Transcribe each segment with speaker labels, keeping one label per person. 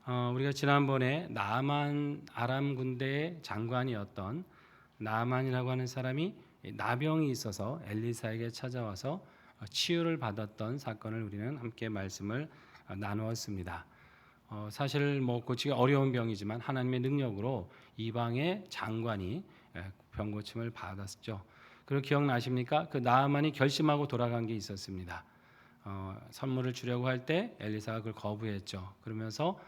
Speaker 1: 우리가 지난번에 나만 아람 군대의 장관이었던 나만이라고 하는 사람이 나병이 있어서 엘리사에게 찾아와서 치유를 받았던 사건을 우리는 함께 말씀을 나누었습니다. 사실 고치기 어려운 병이지만 하나님의 능력으로 이방의 장관이 병 고침을 받았죠. 그리고 기억나십니까? 그 나만이 결심하고 돌아간 게 있었습니다. 선물을 주려고 할 때 엘리사가 그걸 거부했죠. 그러면서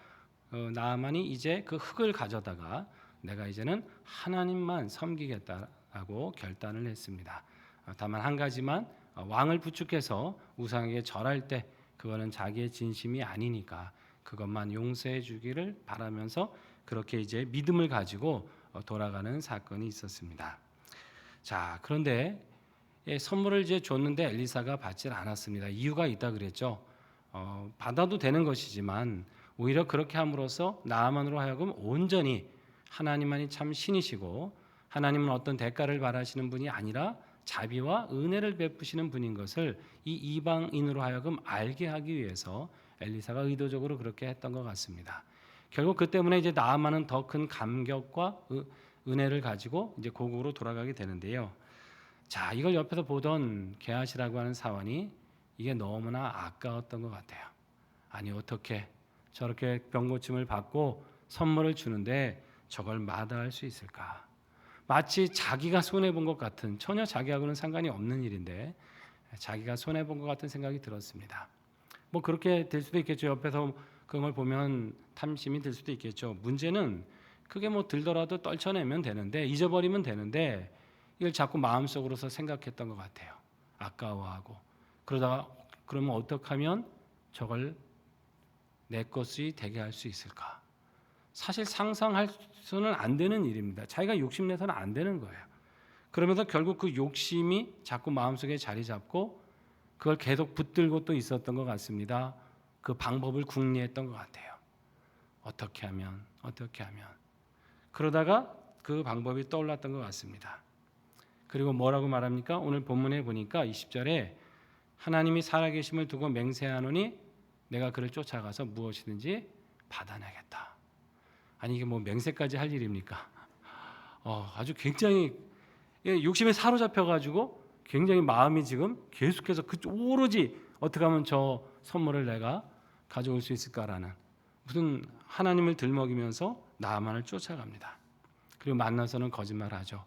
Speaker 1: 나만이 이제 그 흙을 가져다가 내가 이제는 하나님만 섬기겠다라고 결단을 했습니다. 다만 한 가지만 왕을 부축해서 우상에게 절할 때 그거는 자기의 진심이 아니니까 그것만 용서해 주기를 바라면서 그렇게 이제 믿음을 가지고 돌아가는 사건이 있었습니다. 자, 그런데 선물을 이제 줬는데 엘리사가 받질 않았습니다. 이유가 있다 그랬죠. 받아도 되는 것이지만 오히려 그렇게 함으로써 나아만으로 하여금 온전히 하나님만이 참 신이시고 하나님은 어떤 대가를 바라시는 분이 아니라 자비와 은혜를 베푸시는 분인 것을 이 이방인으로 하여금 알게 하기 위해서 엘리사가 의도적으로 그렇게 했던 것 같습니다. 결국 그 때문에 이제 나아만은 더 큰 감격과 은혜를 가지고 이제 고국으로 돌아가게 되는데요. 자, 이걸 옆에서 보던 게하시라고 하는 사원이 이게 너무나 아까웠던 것 같아요. 아니 어떻게 저렇게 병고침을 받고 선물을 주는데 저걸 마다할 수 있을까? 마치 자기가 손해본 것 같은, 전혀 자기하고는 상관이 없는 일인데 자기가 손해본 것 같은 생각이 들었습니다. 그렇게 될 수도 있겠죠. 옆에서 그걸 보면 탐심이 들 수도 있겠죠. 문제는 그게 들더라도 떨쳐내면 되는데, 잊어버리면 되는데 이걸 자꾸 마음속으로서 생각했던 것 같아요. 아까워하고. 그러다가 그러면 어떻게 하면 저걸 내 것이 되게 할 수 있을까? 사실 상상할 수는 안 되는 일입니다. 자기가 욕심내서는 안 되는 거예요. 그러면서 결국 그 욕심이 자꾸 마음속에 자리 잡고 그걸 계속 붙들고 또 있었던 것 같습니다. 그 방법을 궁리했던 것 같아요. 어떻게 하면 그러다가 그 방법이 떠올랐던 것 같습니다. 그리고 뭐라고 말합니까? 오늘 본문에 보니까 20절에 하나님이 살아계심을 두고 맹세하노니 내가 그를 쫓아가서 무엇이든지 받아내겠다. 아니 이게 맹세까지 할 일입니까? 아주 굉장히 욕심에 사로잡혀가지고 굉장히 마음이 지금 계속해서 오로지 어떻게 하면 저 선물을 내가 가져올 수 있을까라는 무슨 하나님을 들먹이면서 나만을 쫓아갑니다. 그리고 만나서는 거짓말하죠.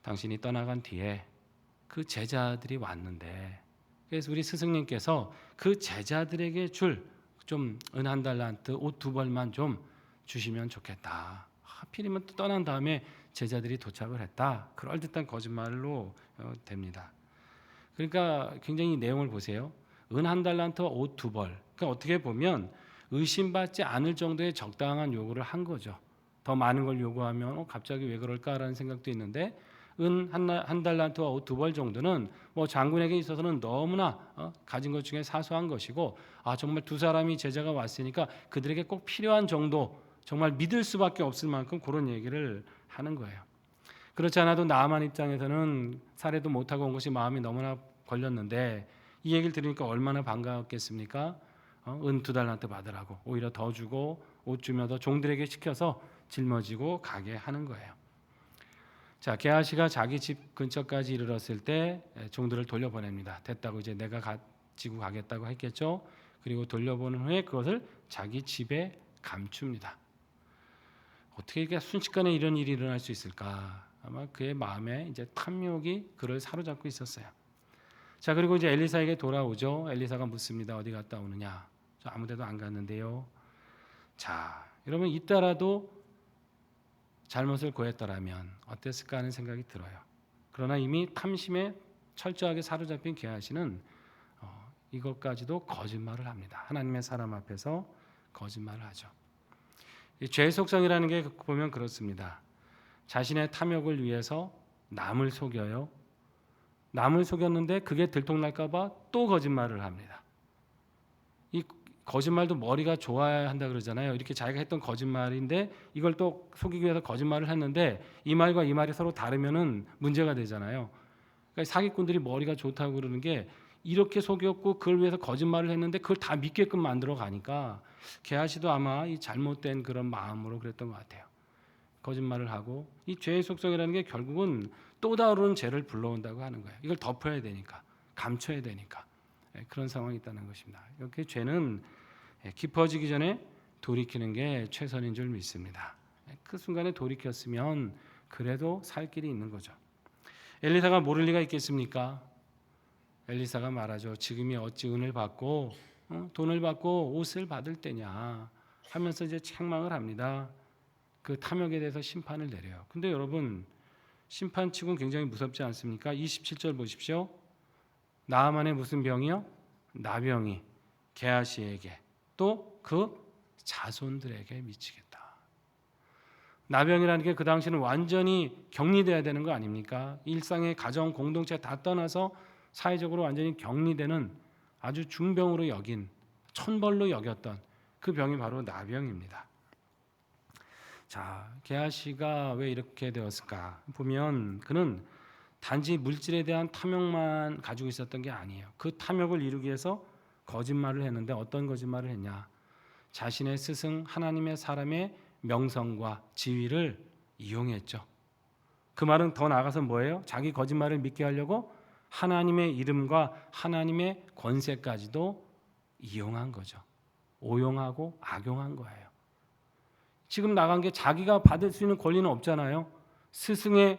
Speaker 1: 당신이 떠나간 뒤에 그 제자들이 왔는데, 그래서 우리 스승님께서 그 제자들에게 줄 좀 은 한 달란트 옷 2벌만 좀 주시면 좋겠다. 하필이면 또 떠난 다음에 제자들이 도착을 했다. 그럴듯한 거짓말로 됩니다. 그러니까 굉장히 내용을 보세요. 은 한 달란트와 옷 2벌. 그러니까 어떻게 보면 의심받지 않을 정도의 적당한 요구를 한 거죠. 더 많은 걸 요구하면 갑자기 왜 그럴까라는 생각도 있는데 은 한 달란트와 옷 2벌 정도는 장군에게 있어서는 너무나 가진 것 중에 사소한 것이고 정말 두 사람이 제자가 왔으니까 그들에게 꼭 필요한 정도, 정말 믿을 수밖에 없을 만큼 그런 얘기를 하는 거예요. 그렇지 않아도 나아만 입장에서는 살해도 못하고 온 것이 마음이 너무나 걸렸는데 이 얘기를 들으니까 얼마나 반가웠겠습니까? 은 2달란트 받으라고 오히려 더 주고 옷 주며 더 종들에게 시켜서 짊어지고 가게 하는 거예요. 자, 게하시가 자기 집 근처까지 이르렀을 때 종들을 돌려보냅니다. 됐다고 이제 내가 가지고 가겠다고 했겠죠. 그리고 돌려보낸 후에 그것을 자기 집에 감춥니다. 어떻게 이렇게 순식간에 이런 일이 일어날 수 있을까? 아마 그의 마음에 이제 탐욕이 그를 사로잡고 있었어요. 자, 그리고 이제 엘리사에게 돌아오죠. 엘리사가 묻습니다. 어디 갔다 오느냐? 저 아무데도 안 갔는데요. 자, 여러분 이따라도 잘못을 고했더라면 어땠을까 하는 생각이 들어요. 그러나 이미 탐심에 철저하게 사로잡힌 게하시는 이것까지도 거짓말을 합니다. 하나님의 사람 앞에서 거짓말을 하죠. 이 죄의 속성이라는 게 보면 그렇습니다. 자신의 탐욕을 위해서 남을 속여요. 남을 속였는데 그게 들통날까 봐 또 거짓말을 합니다. 이 거짓말도 머리가 좋아야 한다 그러잖아요. 이렇게 자기가 했던 거짓말인데 이걸 또 속이기 위해서 거짓말을 했는데 이 말과 이 말이 서로 다르면은 문제가 되잖아요. 그러니까 사기꾼들이 머리가 좋다고 그러는 게 이렇게 속였고 그걸 위해서 거짓말을 했는데 그걸 다 믿게끔 만들어 가니까 게하시도 아마 이 잘못된 그런 마음으로 그랬던 것 같아요. 거짓말을 하고 이 죄의 속성이라는 게 결국은 또 다른 죄를 불러온다고 하는 거예요. 이걸 덮어야 되니까, 감춰야 되니까 그런 상황이 있다는 것입니다. 이렇게 죄는 깊어지기 전에 돌이키는 게 최선인 줄 믿습니다. 그 순간에 돌이켰으면 그래도 살 길이 있는 거죠. 엘리사가 모를 리가 있겠습니까? 엘리사가 말하죠. 지금이 어찌 은을 받고 돈을 받고 옷을 받을 때냐 하면서 이제 책망을 합니다. 그 탐욕에 대해서 심판을 내려요. 근데 여러분 심판치고는 굉장히 무섭지 않습니까? 27절 보십시오. 나아만의 무슨 병이요? 나병이 게하시에게 또 그 자손들에게 미치겠다. 나병이라는 게 그 당시는 완전히 격리돼야 되는 거 아닙니까? 일상의 가정 공동체 다 떠나서 사회적으로 완전히 격리되는 아주 중병으로 여긴 천벌로 여겼던 그 병이 바로 나병입니다. 자, 게하시가 왜 이렇게 되었을까? 보면 그는 단지 물질에 대한 탐욕만 가지고 있었던 게 아니에요. 그 탐욕을 이루기 위해서 거짓말을 했는데 어떤 거짓말을 했냐? 자신의 스승 하나님의 사람의 명성과 지위를 이용했죠. 그 말은 더 나아가서 뭐예요? 자기 거짓말을 믿게 하려고 하나님의 이름과 하나님의 권세까지도 이용한 거죠. 오용하고 악용한 거예요. 지금 나간 게 자기가 받을 수 있는 권리는 없잖아요. 스승의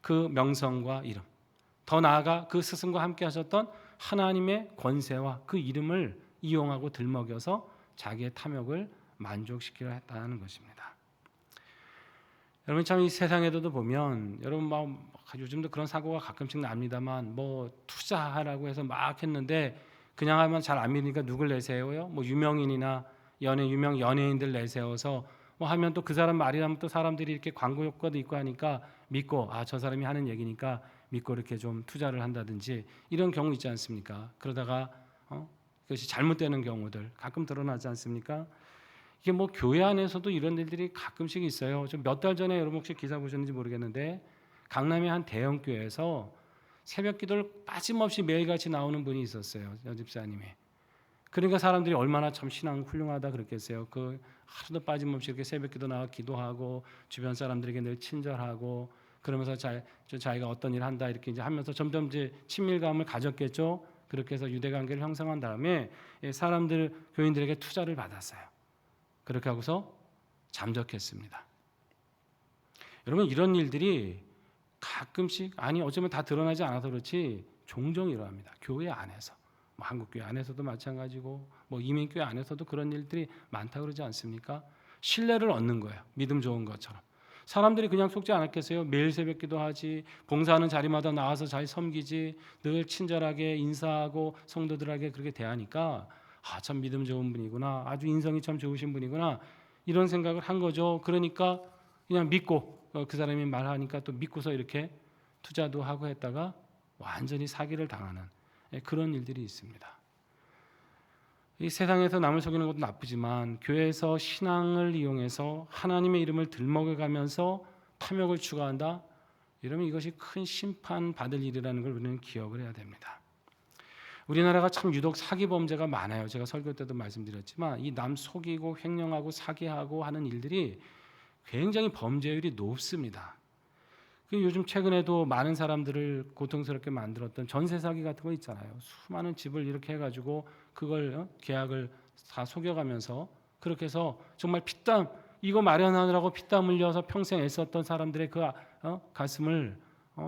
Speaker 1: 그 명성과 이름, 더 나아가 그 스승과 함께 하셨던 하나님의 권세와 그 이름을 이용하고 들먹여서 자기의 탐욕을 만족시키려 했다는 것입니다. 여러분 참 이 세상에도 보면 여러분 막 요즘도 그런 사고가 가끔씩 납니다만 뭐 투자하라고 해서 막 했는데 그냥 하면 잘 안 믿으니까 누굴 내세워요? 뭐 유명인이나 유명 연예인들 내세워서 뭐 하면 또 그 사람 말이라면 또 사람들이 이렇게 광고 효과도 있고 하니까 믿고 저 사람이 하는 얘기니까 믿고 이렇게 좀 투자를 한다든지 이런 경우 있지 않습니까? 그러다가 그것이 잘못되는 경우들 가끔 드러나지 않습니까? 이게 뭐 교회 안에서도 이런 일들이 가끔씩 있어요. 좀 몇 달 전에 여러분 혹시 기사 보셨는지 모르겠는데 강남의 한 대형 교회에서 새벽 기도를 빠짐없이 매일같이 나오는 분이 있었어요. 여집사님이. 그러니까 사람들이 얼마나 참 신앙 훌륭하다 그랬겠어요. 그 하루도 빠짐없이 이렇게 새벽 기도 나와 기도하고 주변 사람들에게 늘 친절하고 그러면서 자기가 어떤 일을 한다 이렇게 이제 하면서 점점 이제 친밀감을 가졌겠죠. 그렇게 해서 유대 관계를 형성한 다음에 사람들 교인들에게 투자를 받았어요. 그렇게 하고서 잠적했습니다. 여러분 이런 일들이 가끔씩 어쩌면 다 드러나지 않아서 그렇지 종종 일어납니다. 교회 안에서 뭐 한국교회 안에서도 마찬가지고 뭐 이민교회 안에서도 그런 일들이 많다 그러지 않습니까? 신뢰를 얻는 거예요. 믿음 좋은 것처럼. 사람들이 그냥 속지 않았겠어요? 매일 새벽 기도하지, 봉사하는 자리마다 나와서 잘 섬기지, 늘 친절하게 인사하고 성도들에게 그렇게 대하니까 참 믿음 좋은 분이구나, 아주 인성이 참 좋으신 분이구나 이런 생각을 한 거죠. 그러니까 그냥 믿고 그 사람이 말하니까 또 믿고서 이렇게 투자도 하고 했다가 완전히 사기를 당하는 그런 일들이 있습니다. 이 세상에서 남을 속이는 것도 나쁘지만 교회에서 신앙을 이용해서 하나님의 이름을 들먹여가면서 탐욕을 추구한다? 이러면 이것이 큰 심판 받을 일이라는 걸 우리는 기억을 해야 됩니다. 우리나라가 참 유독 사기 범죄가 많아요. 제가 설교 때도 말씀드렸지만 이 남 속이고 횡령하고 사기하고 하는 일들이 굉장히 범죄율이 높습니다. 요즘 최근에도 많은 사람들을 고통스럽게 만들었던 전세 사기 같은 거 있잖아요. 수많은 집을 이렇게 해가지고 그걸 계약을 다 속여가면서 그렇게 해서 정말 피땀 이거 마련하느라고 피땀 흘려서 평생 애썼던 사람들의 그 가슴을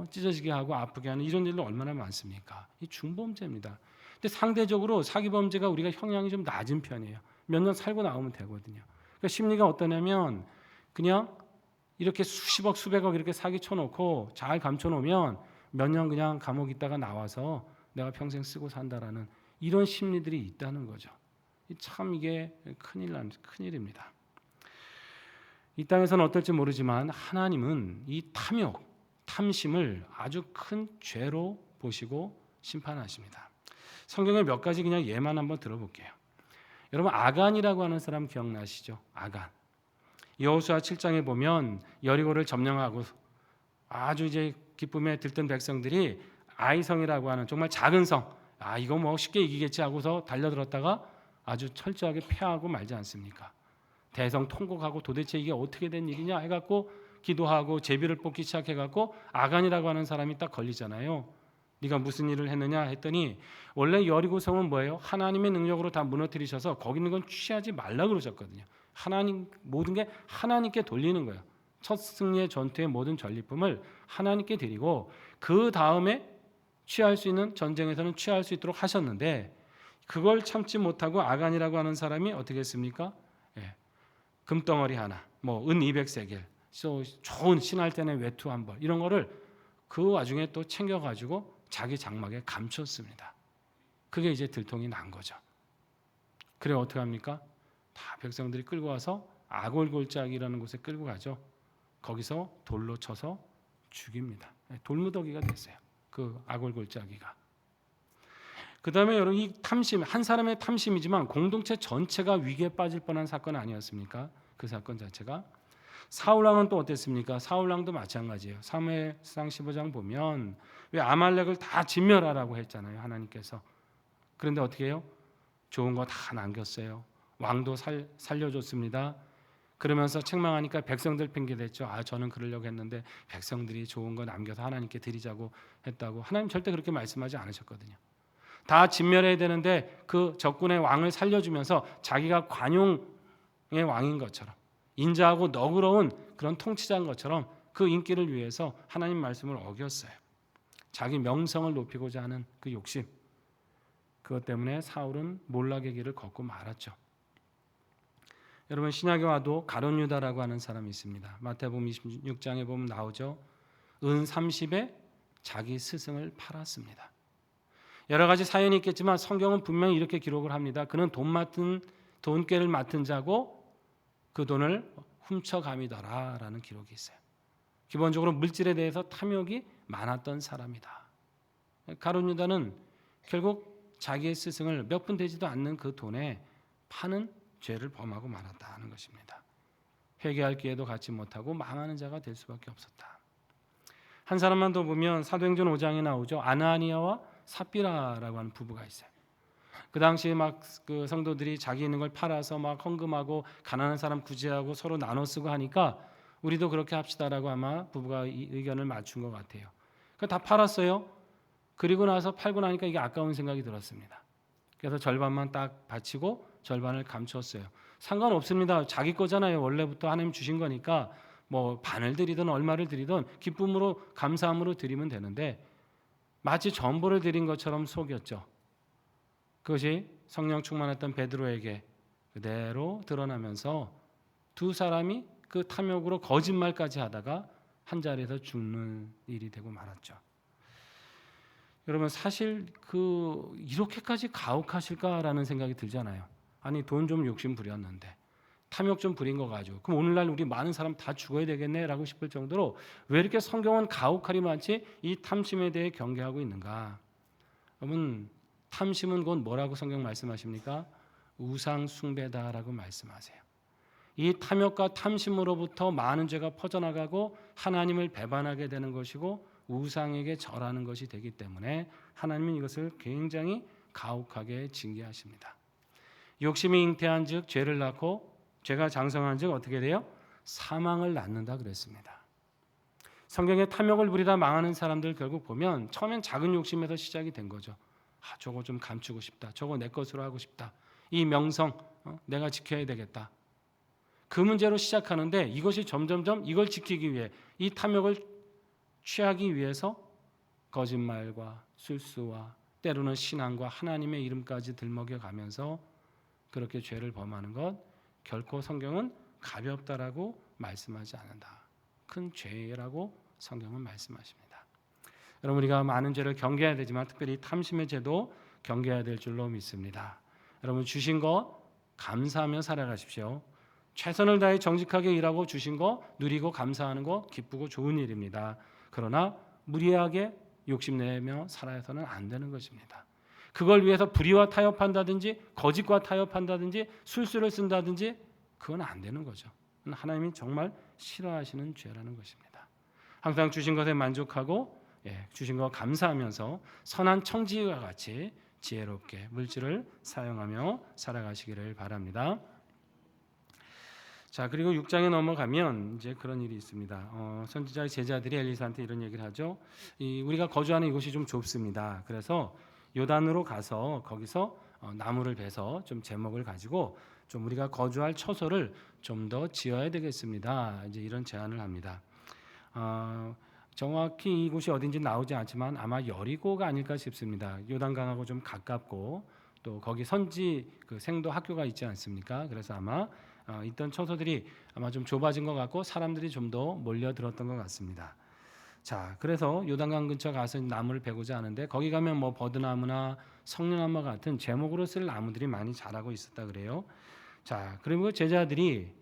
Speaker 1: 찢어지게 하고 아프게 하는 이런 일도 얼마나 많습니까? 이 중범죄입니다. 근데 상대적으로 사기 범죄가 우리가 형량이 좀 낮은 편이에요. 몇 년 살고 나오면 되거든요. 그러니까 심리가 어떠냐면 그냥 이렇게 수십억 수백억 이렇게 사기 쳐놓고 잘 감춰놓으면 몇 년 그냥 감옥 있다가 나와서 내가 평생 쓰고 산다라는 이런 심리들이 있다는 거죠. 참 이게 큰일입니다. 이 땅에서는 어떨지 모르지만 하나님은 이 탐욕, 탐심을 아주 큰 죄로 보시고 심판하십니다. 성경에 몇 가지 그냥 예만 한번 들어볼게요. 여러분 아간이라고 하는 사람 기억나시죠? 아간. 여호수아 7장에 보면 여리고를 점령하고 아주 이제 기쁨에 들뜬 백성들이 아이성이라고 하는 정말 작은 성, 이거 뭐 쉽게 이기겠지 하고서 달려들었다가 아주 철저하게 패하고 말지 않습니까? 대성 통곡하고 도대체 이게 어떻게 된 일이냐 해갖고 기도하고 제비를 뽑기 시작해갖고 아간이라고 하는 사람이 딱 걸리잖아요. 네가 무슨 일을 했느냐 했더니 원래 여리고성은 뭐예요? 하나님의 능력으로 다 무너뜨리셔서 거기 있는 건 취하지 말라 그러셨거든요. 하나님 모든 게 하나님께 돌리는 거예요. 첫 승리의 전투의 모든 전리품을 하나님께 드리고 그 다음에 취할 수 있는 전쟁에서는 취할 수 있도록 하셨는데 그걸 참지 못하고 아간이라고 하는 사람이 어떻게 했습니까? 금덩어리 하나, 은 200세겔, 좋은 신할전의 외투 한 벌 이런 거를 그 와중에 또 챙겨가지고 자기 장막에 감췄습니다. 그게 이제 들통이 난 거죠. 그래 어떻게 합니까? 다 백성들이 끌고 와서 아골골짜기라는 곳에 끌고 가죠. 거기서 돌로 쳐서 죽입니다. 돌무더기가 됐어요. 그 아골골짜기가. 그 다음에 여러분 이 탐심, 한 사람의 탐심이지만 공동체 전체가 위기에 빠질 뻔한 사건 아니었습니까? 그 사건 자체가. 사울왕은 또 어땠습니까? 사울왕도 마찬가지예요. 사무엘상 15장 보면 왜 아말렉을 다 진멸하라고 했잖아요. 하나님께서. 그런데 어떻게 해요? 좋은 거 다 남겼어요. 왕도 살려줬습니다. 그러면서 책망하니까 백성들 핑계댔죠. 저는 그러려고 했는데 백성들이 좋은 거 남겨서 하나님께 드리자고 했다고. 하나님 절대 그렇게 말씀하지 않으셨거든요. 다 진멸해야 되는데 그 적군의 왕을 살려주면서 자기가 관용의 왕인 것처럼 인자하고 너그러운 그런 통치자인 것처럼 그 인기를 위해서 하나님 말씀을 어겼어요. 자기 명성을 높이고자 하는 그 욕심. 그것 때문에 사울은 몰락의 길을 걷고 말았죠. 여러분 신약에 와도 가룟 유다라고 하는 사람이 있습니다. 마태복음 26장에 보면 나오죠. 은 30에 자기 스승을 팔았습니다. 여러 가지 사연이 있겠지만 성경은 분명히 이렇게 기록을 합니다. 그는 돈꾀를 맡은 자고 그 돈을 훔쳐감이더라라는 기록이 있어요. 기본적으로 물질에 대해서 탐욕이 많았던 사람이다. 가룟 유다는 결국 자기의 스승을 몇 푼 되지도 않는 그 돈에 파는 죄를 범하고 말았다는 것입니다. 회개할 기회도 갖지 못하고 망하는 자가 될 수밖에 없었다. 한 사람만 더 보면 사도행전 5장에 나오죠. 아나니아와 삽비라라고 하는 부부가 있어요. 그 당시에 막 그 성도들이 자기 있는 걸 팔아서 막 헌금하고 가난한 사람 구제하고 서로 나눠 쓰고 하니까 우리도 그렇게 합시다라고 아마 부부가 의견을 맞춘 것 같아요. 다 팔았어요. 그리고 나서 팔고 나니까 이게 아까운 생각이 들었습니다. 그래서 절반만 딱 바치고 절반을 감췄어요. 상관없습니다. 자기 거잖아요. 원래부터 하나님 주신 거니까 뭐 반을 드리든 얼마를 드리든 기쁨으로 감사함으로 드리면 되는데 마치 전보를 드린 것처럼 속였죠. 그것이 성령 충만했던 베드로에게 그대로 드러나면서 두 사람이 그 탐욕으로 거짓말까지 하다가 한 자리에서 죽는 일이 되고 말았죠. 여러분 사실 이렇게까지 가혹하실까라는 생각이 들잖아요. 아니 돈 좀 욕심 부렸는데 탐욕 좀 부린 거 가지고 그럼 오늘날 우리 많은 사람 다 죽어야 되겠네라고 싶을 정도로 왜 이렇게 성경은 가혹하리 많지 이 탐심에 대해 경계하고 있는가? 여러분 탐심은 곧 뭐라고 성경 말씀하십니까? 우상 숭배다라고 말씀하세요. 이 탐욕과 탐심으로부터 많은 죄가 퍼져나가고 하나님을 배반하게 되는 것이고 우상에게 절하는 것이 되기 때문에 하나님은 이것을 굉장히 가혹하게 징계하십니다. 욕심이 잉태한 즉 죄를 낳고 죄가 장성한 즉 어떻게 돼요? 사망을 낳는다 그랬습니다. 성경에 탐욕을 부리다 망하는 사람들 결국 보면 처음엔 작은 욕심에서 시작이 된 거죠. 저거 좀 감추고 싶다. 저거 내 것으로 하고 싶다. 이 명성 내가 지켜야 되겠다. 그 문제로 시작하는데 이것이 점점점 이걸 지키기 위해 이 탐욕을 취하기 위해서 거짓말과 술수와 때로는 신앙과 하나님의 이름까지 들먹여가면서 그렇게 죄를 범하는 것 결코 성경은 가볍다라고 말씀하지 않는다. 큰 죄라고 성경은 말씀하십니다. 여러분 우리가 많은 죄를 경계해야 되지만 특별히 탐심의 죄도 경계해야 될 줄로 믿습니다. 여러분 주신 거 감사하며 살아가십시오. 최선을 다해 정직하게 일하고 주신 거 누리고 감사하는 거 기쁘고 좋은 일입니다. 그러나 무리하게 욕심내며 살아서는 안 되는 것입니다. 그걸 위해서 불의와 타협한다든지 거짓과 타협한다든지 술수를 쓴다든지 그건 안 되는 거죠. 하나님이 정말 싫어하시는 죄라는 것입니다. 항상 주신 것에 만족하고 주신 것 감사하면서 선한 청지기와 같이 지혜롭게 물질을 사용하며 살아가시기를 바랍니다. 자, 그리고 6장에 넘어가면 이제 그런 일이 있습니다. 선지자의 제자들이 엘리사한테 이런 얘기를 하죠. 우리가 거주하는 이곳이 좀 좁습니다. 그래서 요단으로 가서 거기서 나무를 베서 좀 제목을 가지고 좀 우리가 거주할 처소를 좀 더 지어야 되겠습니다. 이제 이런 제안을 합니다. 정확히 이곳이 어딘지 나오지 않지만 아마 여리고가 아닐까 싶습니다. 요단강하고 좀 가깝고 또 거기 선지 그 생도 학교가 있지 않습니까? 그래서 아마 있던 처소들이 아마 좀 좁아진 것 같고 사람들이 좀 더 몰려들었던 것 같습니다. 자, 그래서 요단강 근처 가서 나무를 베고자 하는데 거기 가면 뭐 버드나무나 성령나무 같은 제목으로 쓸 나무들이 많이 자라고 있었다 그래요. 자, 그리고 제자들이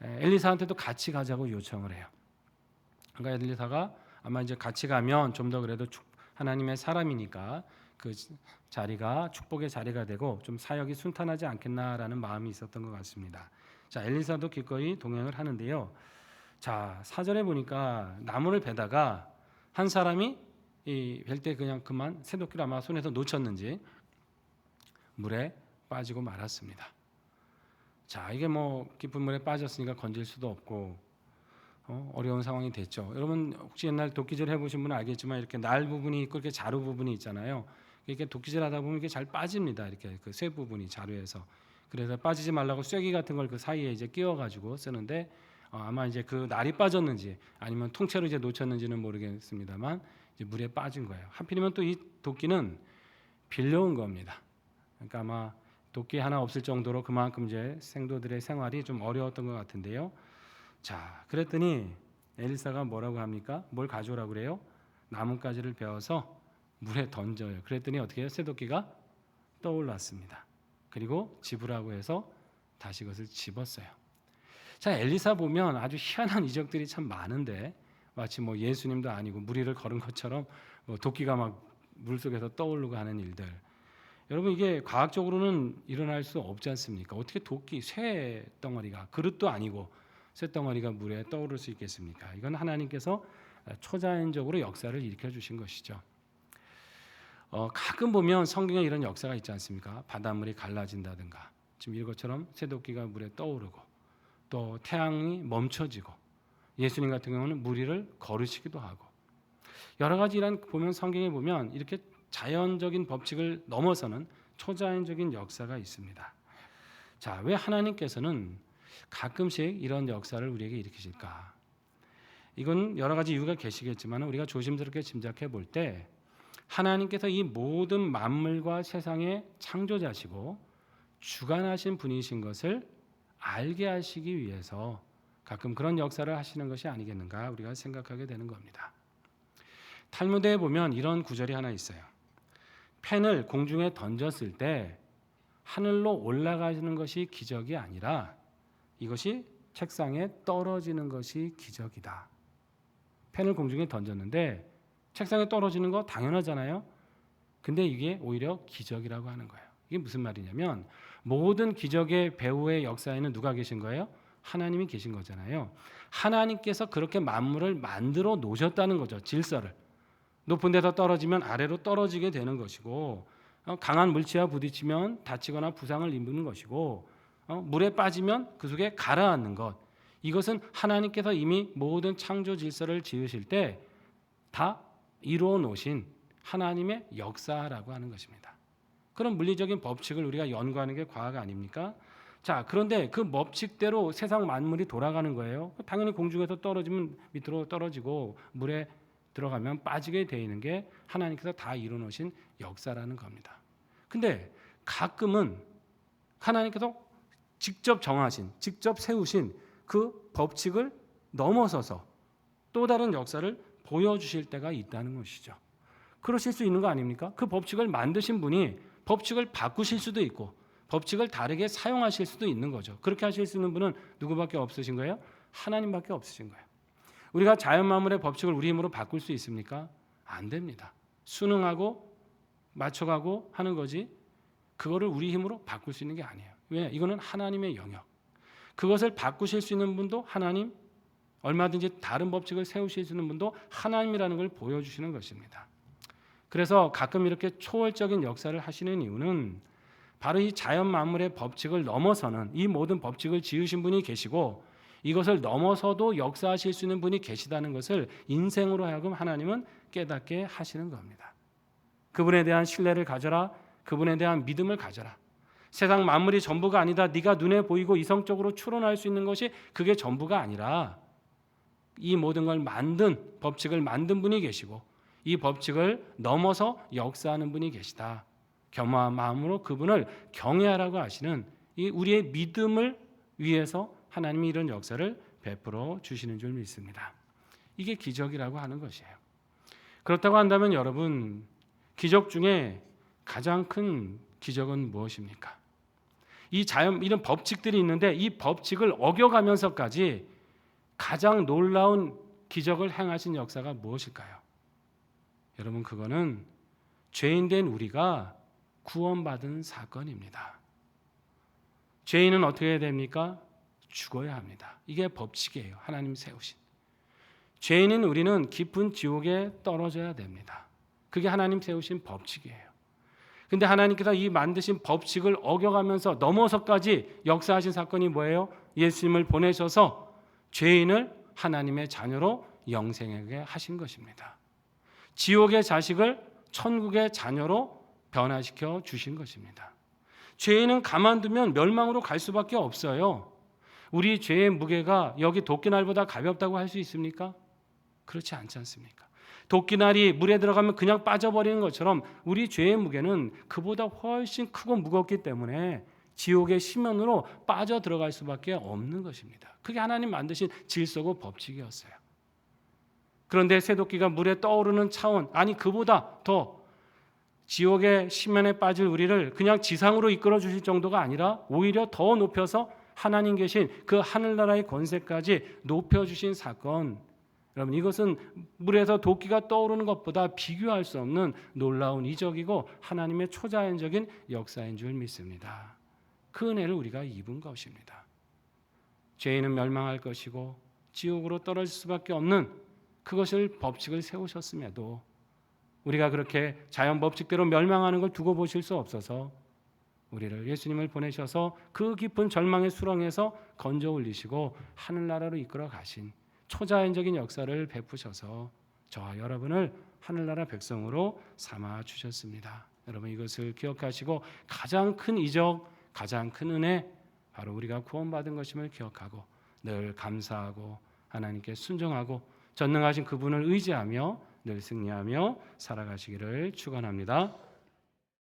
Speaker 1: 엘리사한테도 같이 가자고 요청을 해요. 그러니까 엘리사가 아마 이제 같이 가면 좀 더 그래도 하나님의 사람이니까 그 자리가 축복의 자리가 되고 좀 사역이 순탄하지 않겠나라는 마음이 있었던 것 같습니다. 자, 엘리사도 기꺼이 동행을 하는데요. 자, 4절에 보니까 나무를 베다가 한 사람이 벨 때 그냥 그만 새도끼를 아마 손에서 놓쳤는지 물에 빠지고 말았습니다. 자, 이게 뭐 깊은 물에 빠졌으니까 건질 수도 없고 어려운 상황이 됐죠. 여러분 혹시 옛날 도끼질 해보신 분은 알겠지만 이렇게 날 부분이 있고 이렇게 자루 부분이 있잖아요. 이렇게 도끼질 하다 보면 이게 잘 빠집니다. 이렇게 그 쇠 부분이 자루에서. 그래서 빠지지 말라고 쐐기 같은 걸 그 사이에 이제 끼워가지고 쓰는데 아마 이제 그 날이 빠졌는지 아니면 통째로 이제 놓쳤는지는 모르겠습니다만 이제 물에 빠진 거예요. 하필이면 또 이 도끼는 빌려온 겁니다. 그러니까 아마 도끼 하나 없을 정도로 그만큼 이제 생도들의 생활이 좀 어려웠던 것 같은데요. 자, 그랬더니 엘리사가 뭐라고 합니까? 뭘 가져오라고 그래요? 나뭇가지를 베어서 물에 던져요. 그랬더니 어떻게 해요? 새도끼가 떠올랐습니다. 그리고 집으라고 해서 다시 그것을 집었어요. 자, 엘리사 보면 아주 희한한 이적들이 참 많은데 마치 뭐 예수님도 아니고 무리를 걸은 것처럼 뭐 도끼가 막 물속에서 떠오르고 하는 일들. 여러분 이게 과학적으로는 일어날 수 없지 않습니까? 어떻게 도끼, 쇠 덩어리가 그릇도 아니고 쇠 덩어리가 물에 떠오를 수 있겠습니까? 이건 하나님께서 초자연적으로 역사를 일으켜 주신 것이죠. 가끔 보면 성경에 이런 역사가 있지 않습니까? 바닷물이 갈라진다든가 지금 이것처럼 새도끼가 물에 떠오르고 또 태양이 멈춰지고 예수님 같은 경우는 물 위를 걸으시기도 하고 여러 가지 이런 보면 성경에 보면 이렇게 자연적인 법칙을 넘어서는 초자연적인 역사가 있습니다. 자, 왜 하나님께서는 가끔씩 이런 역사를 우리에게 일으키실까? 이건 여러 가지 이유가 계시겠지만 우리가 조심스럽게 짐작해 볼 때 하나님께서 이 모든 만물과 세상의 창조자시고 주관하신 분이신 것을 알게 하시기 위해서 가끔 그런 역사를 하시는 것이 아니겠는가 우리가 생각하게 되는 겁니다. 탈무드에 보면 이런 구절이 하나 있어요. 펜을 공중에 던졌을 때 하늘로 올라가는 것이 기적이 아니라 이것이 책상에 떨어지는 것이 기적이다. 펜을 공중에 던졌는데 책상에 떨어지는 거 당연하잖아요. 근데 이게 오히려 기적이라고 하는 거예요. 이게 무슨 말이냐면 모든 기적의 배후의 역사에는 누가 계신 거예요? 하나님이 계신 거잖아요. 하나님께서 그렇게 만물을 만들어 놓으셨다는 거죠. 질서를. 높은 데서 떨어지면 아래로 떨어지게 되는 것이고 강한 물체와 부딪히면 다치거나 부상을 입는 것이고 물에 빠지면 그 속에 가라앉는 것. 이것은 하나님께서 이미 모든 창조 질서를 지으실 때 다 이루어 놓으신 하나님의 역사라고 하는 것입니다. 그런 물리적인 법칙을 우리가 연구하는 게 과학 아닙니까? 자, 그런데 그 법칙대로 세상 만물이 돌아가는 거예요. 당연히 공중에서 떨어지면 밑으로 떨어지고 물에 들어가면 빠지게 되어 있는 게 하나님께서 다 이루어 놓으신 역사라는 겁니다. 근데 가끔은 하나님께서 직접 정하신, 직접 세우신 그 법칙을 넘어서서 또 다른 역사를 보여주실 때가 있다는 것이죠. 그러실 수 있는 거 아닙니까? 그 법칙을 만드신 분이 법칙을 바꾸실 수도 있고 법칙을 다르게 사용하실 수도 있는 거죠. 그렇게 하실 수 있는 분은 누구밖에 없으신 거예요? 하나님밖에 없으신 거예요. 우리가 자연 만물의 법칙을 우리 힘으로 바꿀 수 있습니까? 안 됩니다. 순응하고 맞춰가고 하는 거지 그거를 우리 힘으로 바꿀 수 있는 게 아니에요. 왜? 이거는 하나님의 영역. 그것을 바꾸실 수 있는 분도 하나님, 얼마든지 다른 법칙을 세우실 수 있는 분도 하나님이라는 걸 보여주시는 것입니다. 그래서 가끔 이렇게 초월적인 역사를 하시는 이유는 바로 이 자연 만물의 법칙을 넘어서는 이 모든 법칙을 지으신 분이 계시고 이것을 넘어서도 역사하실 수 있는 분이 계시다는 것을 인생으로 하여금 하나님은 깨닫게 하시는 겁니다. 그분에 대한 신뢰를 가져라. 그분에 대한 믿음을 가져라. 세상 만물이 전부가 아니다. 네가 눈에 보이고 이성적으로 추론할 수 있는 것이 그게 전부가 아니라 이 모든 걸 만든 법칙을 만든 분이 계시고 이 법칙을 넘어서 역사하는 분이 계시다. 겸허한 마음으로 그분을 경외하라고 하시는 이 우리의 믿음을 위해서 하나님이 이런 역사를 베풀어 주시는 줄 믿습니다. 이게 기적이라고 하는 것이에요. 그렇다고 한다면 여러분, 기적 중에 가장 큰 기적은 무엇입니까? 이 자연 이런 법칙들이 있는데 이 법칙을 어겨가면서까지 가장 놀라운 기적을 행하신 역사가 무엇일까요? 여러분, 그거는 죄인된 우리가 구원받은 사건입니다. 죄인은 어떻게 해야 됩니까? 죽어야 합니다. 이게 법칙이에요. 하나님 세우신. 죄인인 우리는 깊은 지옥에 떨어져야 됩니다. 그게 하나님 세우신 법칙이에요. 근데 하나님께서 이 만드신 법칙을 어겨가면서 넘어서까지 역사하신 사건이 뭐예요? 예수님을 보내셔서 죄인을 하나님의 자녀로 영생하게 하신 것입니다. 지옥의 자식을 천국의 자녀로 변화시켜 주신 것입니다. 죄인은 가만두면 멸망으로 갈 수밖에 없어요. 우리 죄의 무게가 여기 도끼날보다 가볍다고 할 수 있습니까? 그렇지 않지 않습니까? 도끼날이 물에 들어가면 그냥 빠져버리는 것처럼 우리 죄의 무게는 그보다 훨씬 크고 무겁기 때문에 지옥의 심연으로 빠져 들어갈 수밖에 없는 것입니다. 그게 하나님 만드신 질서고 법칙이었어요. 그런데 새도끼가 물에 떠오르는 차원, 아니 그보다 더 지옥의 심연에 빠질 우리를 그냥 지상으로 이끌어 주실 정도가 아니라 오히려 더 높여서 하나님 계신 그 하늘나라의 권세까지 높여주신 사건, 여러분, 이것은 물에서 도끼가 떠오르는 것보다 비교할 수 없는 놀라운 이적이고 하나님의 초자연적인 역사인 줄 믿습니다. 그 은혜를 우리가 입은 것입니다. 죄인은 멸망할 것이고 지옥으로 떨어질 수밖에 없는 그것을 법칙을 세우셨음에도 우리가 그렇게 자연 법칙대로 멸망하는 걸 두고 보실 수 없어서 우리를 예수님을 보내셔서 그 깊은 절망의 수렁에서 건져 올리시고 하늘나라로 이끌어 가신 초자연적인 역사를 베푸셔서 저와 여러분을 하늘나라 백성으로 삼아 주셨습니다. 여러분, 이것을 기억하시고 가장 큰 이적, 가장 큰 은혜, 바로 우리가 구원받은 것임을 기억하고 늘 감사하고 하나님께 순종하고 전능하신 그분을 의지하며 늘 승리하며 살아가시기를 축원합니다.